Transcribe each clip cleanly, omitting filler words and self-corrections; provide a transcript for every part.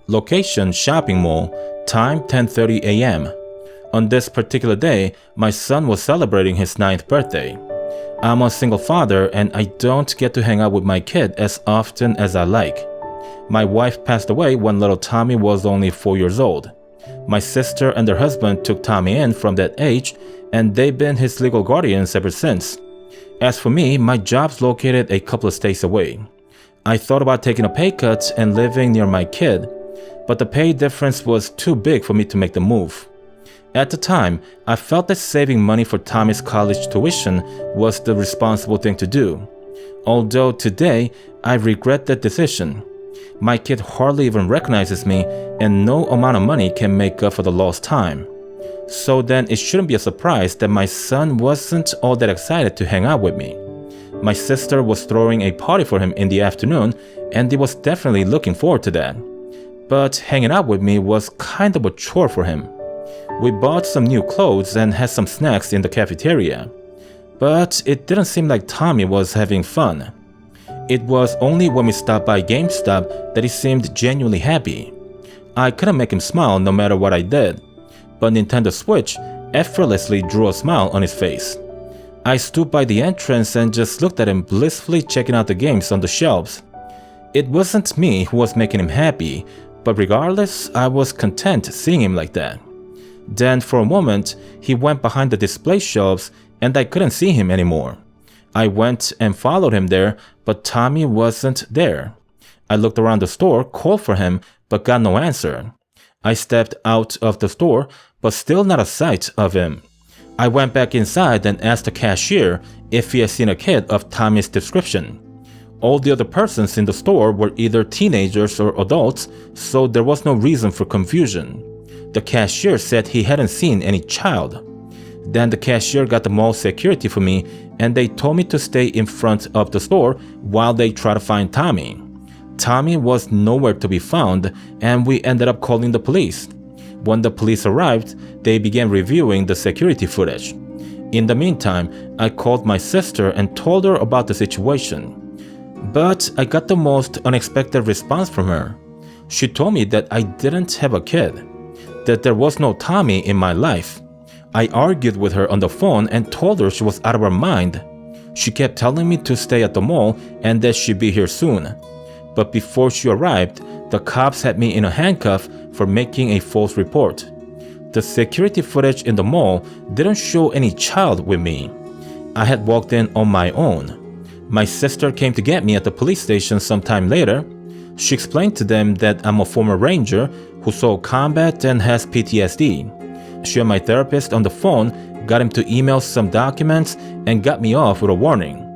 Location: shopping mall. Time: 10:30 a.m. On this particular day, my son was celebrating his 9th birthday. I'm a single father and I don't get to hang out with my kid as often as I like. My wife passed away when little Tommy was only 4 years old. My sister and her husband took Tommy in from that age, and they've been his legal guardians ever since. As for me, my job's located a couple of states away. I thought about taking a pay cut and living near my kid, but the pay difference was too big for me to make the move. At the time, I felt that saving money for Tommy's college tuition was the responsible thing to do. Although today, I regret that decision. My kid hardly even recognizes me, and no amount of money can make up for the lost time. So then it shouldn't be a surprise that my son wasn't all that excited to hang out with me. My sister was throwing a party for him in the afternoon, and he was definitely looking forward to that. But hanging out with me was kind of a chore for him. We bought some new clothes and had some snacks in the cafeteria. But it didn't seem like Tommy was having fun. It was only when we stopped by GameStop that he seemed genuinely happy. I couldn't make him smile no matter what I did, but Nintendo Switch effortlessly drew a smile on his face. I stood by the entrance and just looked at him blissfully checking out the games on the shelves. It wasn't me who was making him happy, but regardless, I was content seeing him like that. Then for a moment, he went behind the display shelves and I couldn't see him anymore. I went and followed him there, but Tommy wasn't there. I looked around the store, called for him, but got no answer. I stepped out of the store, but still not a sight of him. I went back inside and asked the cashier if he had seen a kid of Tommy's description. All the other persons in the store were either teenagers or adults, so there was no reason for confusion. The cashier said he hadn't seen any child. Then the cashier got the mall security for me, and they told me to stay in front of the store while they try to find Tommy. Tommy was nowhere to be found, and we ended up calling the police. When the police arrived, they began reviewing the security footage. In the meantime, I called my sister and told her about the situation. But I got the most unexpected response from her. She told me that I didn't have a kid, that there was no Tommy in my life. I argued with her on the phone and told her she was out of her mind. She kept telling me to stay at the mall and that she'd be here soon. But before she arrived, the cops had me in a handcuff for making a false report. The security footage in the mall didn't show any child with me. I had walked in on my own. My sister came to get me at the police station sometime later. She explained to them that I'm a former ranger who saw combat and has PTSD. She and my therapist on the phone got him to email some documents and got me off with a warning.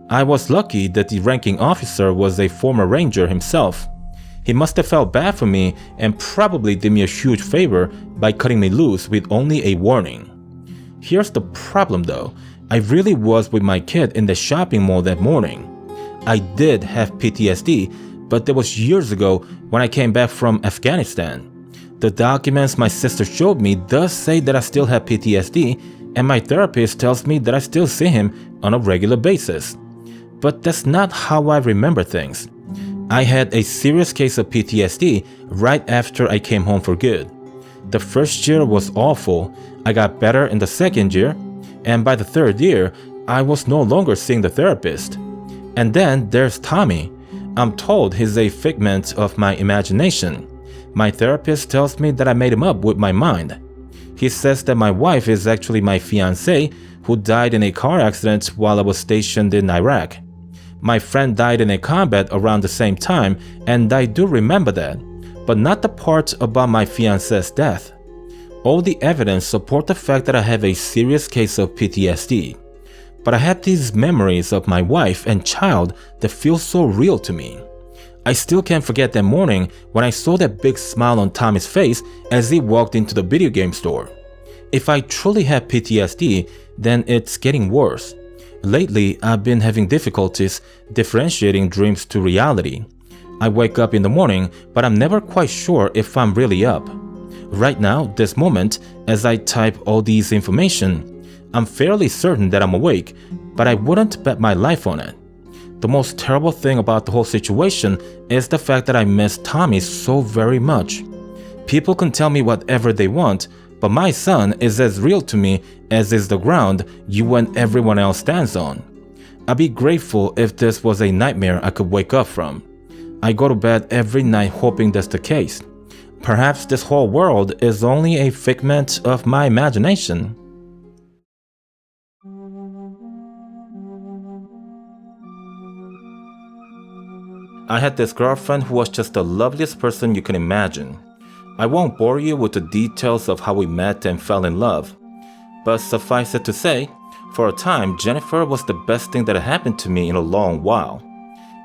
I was lucky that the ranking officer was a former ranger himself. He must have felt bad for me and probably did me a huge favor by cutting me loose with only a warning. Here's the problem though. I really was with my kid in the shopping mall that morning. I did have PTSD, but that was years ago when I came back from Afghanistan. The documents my sister showed me does say that I still have PTSD, and my therapist tells me that I still see him on a regular basis. But that's not how I remember things. I had a serious case of PTSD right after I came home for good. The first year was awful. I got better in the second year, and by the third year, I was no longer seeing the therapist. And then there's Tommy. I'm told he's a figment of my imagination. My therapist tells me that I made him up with my mind. He says that my wife is actually my fiancée who died in a car accident while I was stationed in Iraq. My friend died in a combat around the same time, and I do remember that, but not the part about my fiancée's death. All the evidence support the fact that I have a serious case of PTSD. But I had these memories of my wife and child that feel so real to me. I still can't forget that morning when I saw that big smile on Tommy's face as he walked into the video game store. If I truly have PTSD, then it's getting worse. Lately, I've been having difficulties differentiating dreams to reality. I wake up in the morning, but I'm never quite sure if I'm really up. Right now, this moment, as I type all these information, I'm fairly certain that I'm awake, but I wouldn't bet my life on it. The most terrible thing about the whole situation is the fact that I miss Tommy so very much. People can tell me whatever they want, but my son is as real to me as is the ground you and everyone else stands on. I'd be grateful if this was a nightmare I could wake up from. I go to bed every night hoping that's the case. Perhaps this whole world is only a figment of my imagination. I had this girlfriend who was just the loveliest person you can imagine. I won't bore you with the details of how we met and fell in love, but suffice it to say, for a time Jennifer was the best thing that had happened to me in a long while.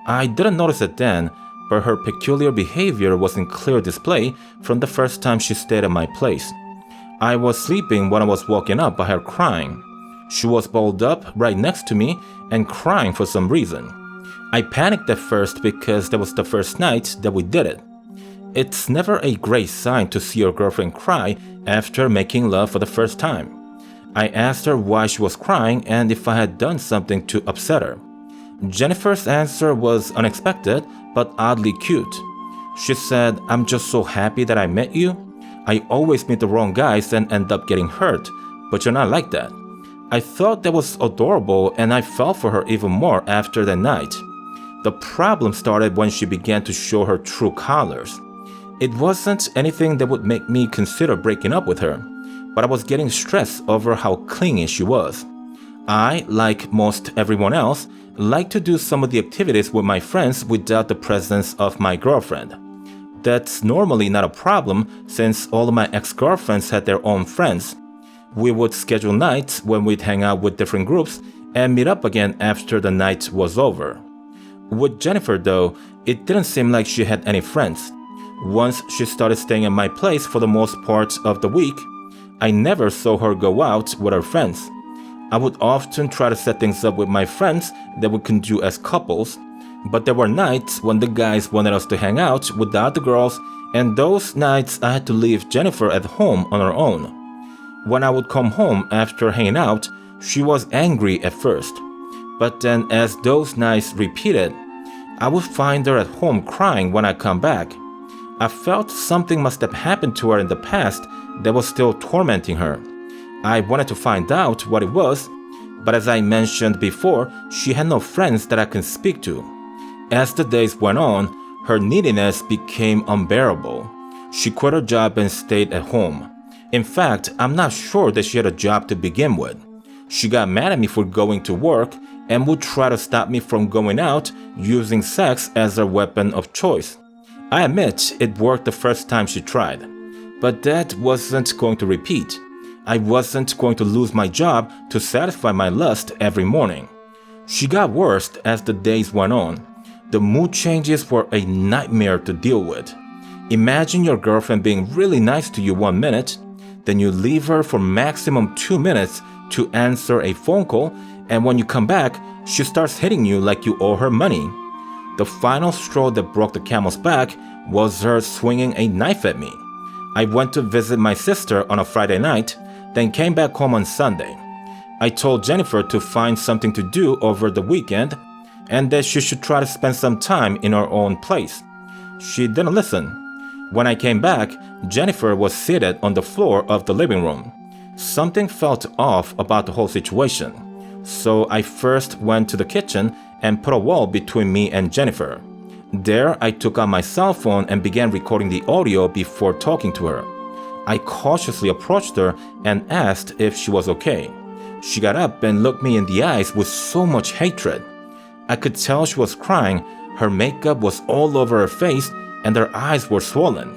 I didn't notice it then, but her peculiar behavior was in clear display from the first time she stayed at my place. I was sleeping when I was woken up by her crying. She was balled up right next to me and crying for some reason. I panicked at first because that was the first night that we did it. It's never a great sign to see your girlfriend cry after making love for the first time. I asked her why she was crying and if I had done something to upset her. Jennifer's answer was unexpected but oddly cute. She said, "I'm just so happy that I met you. I always meet the wrong guys and end up getting hurt, but you're not like that." I thought that was adorable and I fell for her even more after that night. The problem started when she began to show her true colors. It wasn't anything that would make me consider breaking up with her, but I was getting stressed over how clingy she was. I, like most everyone else, like to do some of the activities with my friends without the presence of my girlfriend. That's normally not a problem since all of my ex-girlfriends had their own friends. We would schedule nights when we'd hang out with different groups and meet up again after the night was over. With Jennifer though, it didn't seem like she had any friends. Once she started staying at my place for the most part of the week, I never saw her go out with her friends. I would often try to set things up with my friends that we can do as couples, but there were nights when the guys wanted us to hang out without the girls, and those nights I had to leave Jennifer at home on her own. When I would come home after hanging out, she was angry at first. But then as those nights repeated, I would find her at home crying when I come back. I felt something must have happened to her in the past that was still tormenting her. I wanted to find out what it was, but as I mentioned before, she had no friends that I could speak to. As the days went on, her neediness became unbearable. She quit her job and stayed at home. In fact, I'm not sure that she had a job to begin with. She got mad at me for going to work and would try to stop me from going out using sex as her weapon of choice. I admit it worked the first time she tried, but that wasn't going to repeat. I wasn't going to lose my job to satisfy my lust every morning. She got worse as the days went on. The mood changes were a nightmare to deal with. Imagine your girlfriend being really nice to you 1 minute, then you leave her for maximum 2 minutes to answer a phone call, and when you come back, she starts hitting you like you owe her money. The final straw that broke the camel's back was her swinging a knife at me. I went to visit my sister on a Friday night, then came back home on Sunday. I told Jennifer to find something to do over the weekend and that she should try to spend some time in her own place. She didn't listen. When I came back, Jennifer was seated on the floor of the living room. Something felt off about the whole situation, so I first went to the kitchen and put a wall between me and Jennifer. There, I took out my cell phone and began recording the audio before talking to her. I cautiously approached her and asked if she was okay. She got up and looked me in the eyes with so much hatred. I could tell she was crying, her makeup was all over her face, and her eyes were swollen.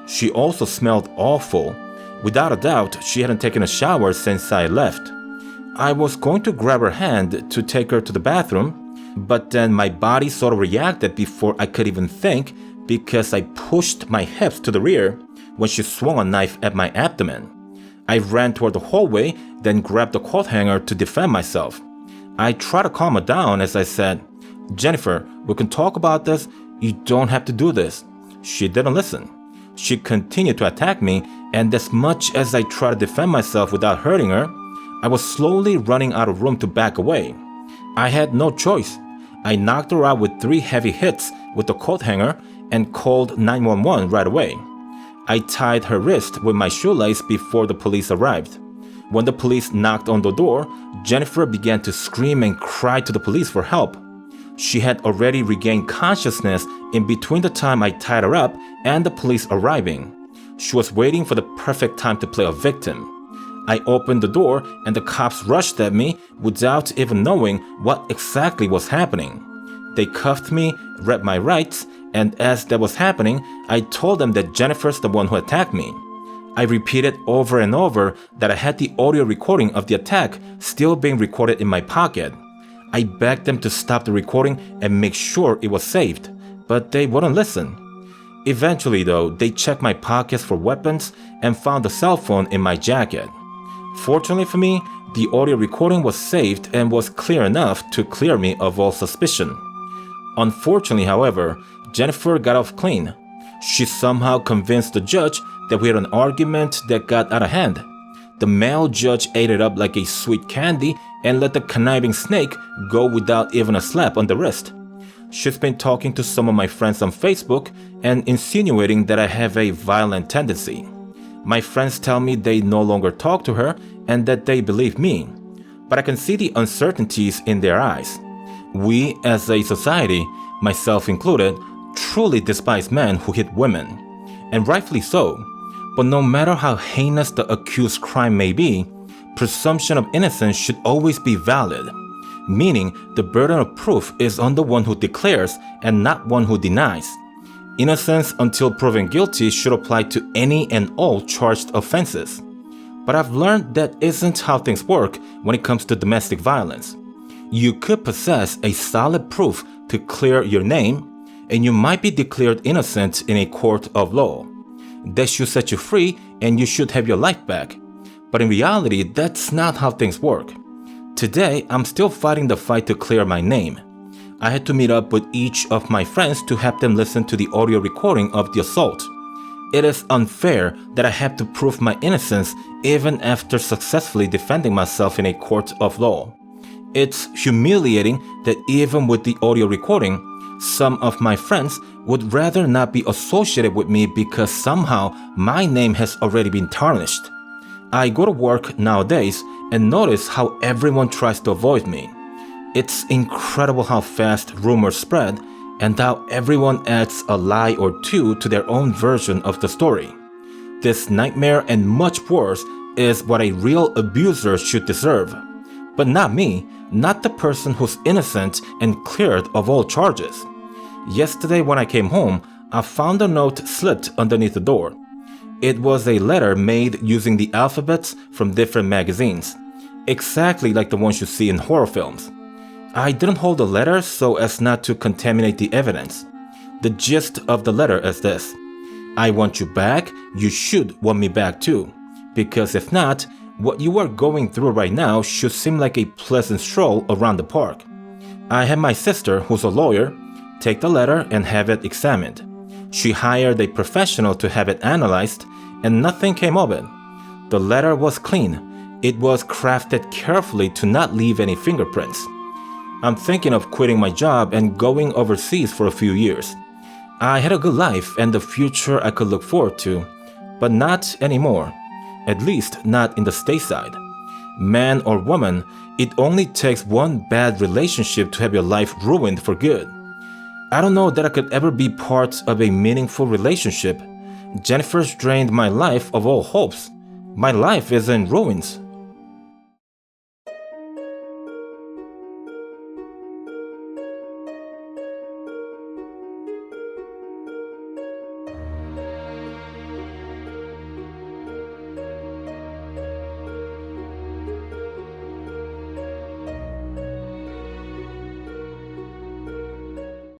She also smelled awful. Without a doubt, she hadn't taken a shower since I left. I was going to grab her hand to take her to the bathroom, but then my body sort of reacted before I could even think because I pushed my hips to the rear when she swung a knife at my abdomen. I ran toward the hallway, then grabbed the coat hanger to defend myself. I tried to calm her down as I said, "Jennifer, we can talk about this. You don't have to do this." She didn't listen. She continued to attack me, and as much as I tried to defend myself without hurting her, I was slowly running out of room to back away. I had no choice. I knocked her out with 3 heavy hits with the coat hanger and called 911 right away. I tied her wrist with my shoelace before the police arrived. When the police knocked on the door, Jennifer began to scream and cry to the police for help. She had already regained consciousness in between the time I tied her up and the police arriving. She was waiting for the perfect time to play a victim. I opened the door and the cops rushed at me without even knowing what exactly was happening. They cuffed me, read my rights, and as that was happening, I told them that Jennifer's the one who attacked me. I repeated over and over that I had the audio recording of the attack still being recorded in my pocket. I begged them to stop the recording and make sure it was saved, but they wouldn't listen. Eventually though, they checked my pockets for weapons and found a cell phone in my jacket. Fortunately for me, the audio recording was saved and was clear enough to clear me of all suspicion. Unfortunately, however, Jennifer got off clean. She somehow convinced the judge that we had an argument that got out of hand. The male judge ate it up like a sweet candy and let the conniving snake go without even a slap on the wrist. She's been talking to some of my friends on Facebook and insinuating that I have a violent tendency. My friends tell me they no longer talk to her and that they believe me, but I can see the uncertainties in their eyes. We as a society, myself included, truly despise men who hit women, and rightfully so. But no matter how heinous the accused crime may be, presumption of innocence should always be valid, meaning the burden of proof is on the one who declares and not one who denies. Innocence until proven guilty should apply to any and all charged offenses. But I've learned that isn't how things work when it comes to domestic violence. You could possess a solid proof to clear your name, and you might be declared innocent in a court of law. That should set you free and you should have your life back. But in reality, that's not how things work. Today, I'm still fighting the fight to clear my name. I had to meet up with each of my friends to help them listen to the audio recording of the assault. It is unfair that I have to prove my innocence even after successfully defending myself in a court of law. It's humiliating that even with the audio recording, some of my friends would rather not be associated with me because somehow my name has already been tarnished. I go to work nowadays and notice how everyone tries to avoid me. It's incredible how fast rumors spread and how everyone adds a lie or two to their own version of the story. This nightmare and much worse is what a real abuser should deserve. But not me, not the person who's innocent and cleared of all charges. Yesterday when I came home, I found a note slipped underneath the door. It was a letter made using the alphabets from different magazines, exactly like the ones you see in horror films. I didn't hold the letter so as not to contaminate the evidence. The gist of the letter is this: I want you back, you should want me back too, because if not, what you are going through right now should seem like a pleasant stroll around the park. I had my sister, who's a lawyer, take the letter and have it examined. She hired a professional to have it analyzed, and nothing came of it. The letter was clean. It was crafted carefully to not leave any fingerprints. I'm thinking of quitting my job and going overseas for a few years. I had a good life and a future I could look forward to, but not anymore. At least not in the stateside. Man or woman, it only takes one bad relationship to have your life ruined for good. I don't know that I could ever be part of a meaningful relationship. Jennifer's drained my life of all hopes. My life is in ruins.